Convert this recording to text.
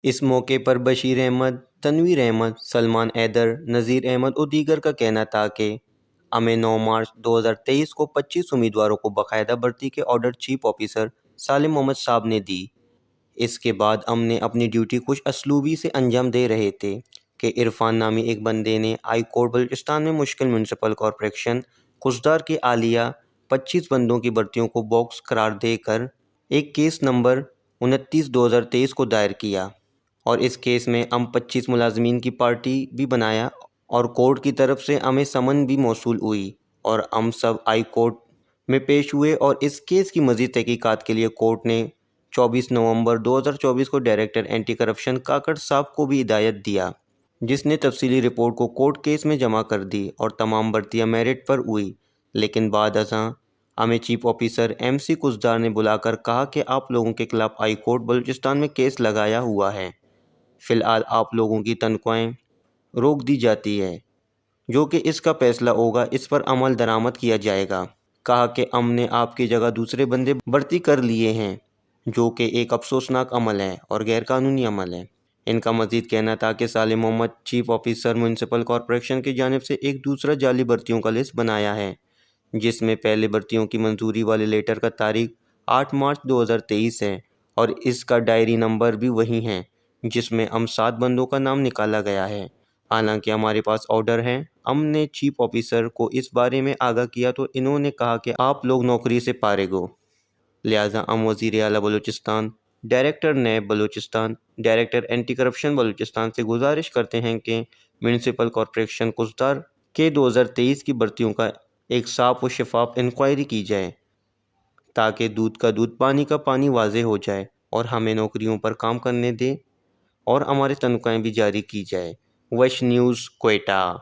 اس موقع پر بشیر احمد، تنویر احمد، سلمان حیدر، نذیر احمد اور دیگر کا کہنا تھا کہ ہمیں 9 مارچ 2023 کو 25 امیدواروں کو باقاعدہ بھرتی کے آرڈر چیف آفیسر سالم محمد صاحب نے دی۔ اس کے بعد ہم نے اپنی ڈیوٹی کچھ اسلوبی سے انجام دے رہے تھے کہ عرفان نامی ایک بندے نے ہائی کورٹ بلوچستان میں مشکل میونسپل کارپوریشن قصدار کے اعلیٰ 25 بندوں کی بھرتیوں کو باکس قرار دے کر ایک کیس نمبر 29/2023 کو دائر کیا، اور اس کیس میں ہم 25 ملازمین کی پارٹی بھی بنایا اور کورٹ کی طرف سے ہمیں سمن بھی موصول ہوئی اور ہم سب ہائی کورٹ میں پیش ہوئے، اور اس کیس کی مزید تحقیقات کے لیے کورٹ نے 24 نومبر 2024 کو ڈائریکٹر اینٹی کرپشن کاکڑ صاحب کو بھی ہدایت دیا، جس نے تفصیلی رپورٹ کو کورٹ کیس میں جمع کر دی اور تمام بھرتیاں میرٹ پر ہوئی۔ لیکن بعد ازاں ہمیں chief officer M C Khuzdar نے بلا کر کہا کہ آپ لوگوں کے خلاف ہائی کورٹ بلوچستان میں کیس لگایا ہوا ہے، فی الحال آپ لوگوں کی تنخواہیں روک دی جاتی ہے، جو کہ اس کا فیصلہ ہوگا اس پر عمل درآمد کیا جائے گا۔ کہا کہ ہم نے آپ کی جگہ دوسرے بندے بھرتی کر لیے ہیں، جو کہ ایک افسوسناک عمل ہے اور غیر قانونی عمل ہے۔ ان کا مزید کہنا تھا کہ سالم محمد چیف آفیسر میونسپل کارپوریشن کی جانب سے ایک دوسرا جعلی بھرتیوں کا لسٹ بنایا ہے، جس میں پہلے بھرتیوں کی منظوری والے لیٹر کا تاریخ 8 مارچ 2023 ہے اور اس کا ڈائری نمبر بھی وہی ہے جس میں ہم 7 بندوں کا نام نکالا گیا ہے۔ حالانکہ ہمارے پاس آرڈر ہے، ہم نے چیف آفیسر کو اس بارے میں آگاہ کیا تو انہوں نے کہا کہ آپ لوگ نوکری سے فارغ ہو، لہٰذا ہم وزیر اعلیٰ Balochistan, director NAB Balochistan, director anti corruption Balochistan سے گزارش کرتے ہیں کہ میونسپل کارپوریشن قصدار کے 2023 کی بھرتیوں کا ایک صاف و شفاف انکوائری کی جائے تاکہ دودھ کا دودھ پانی کا پانی واضح ہو جائے اور ہمیں نوکریوں پر کام کرنے دیں اور ہماری تنخواہیں بھی جاری کی جائے۔ ویش نیوز، کوئٹہ۔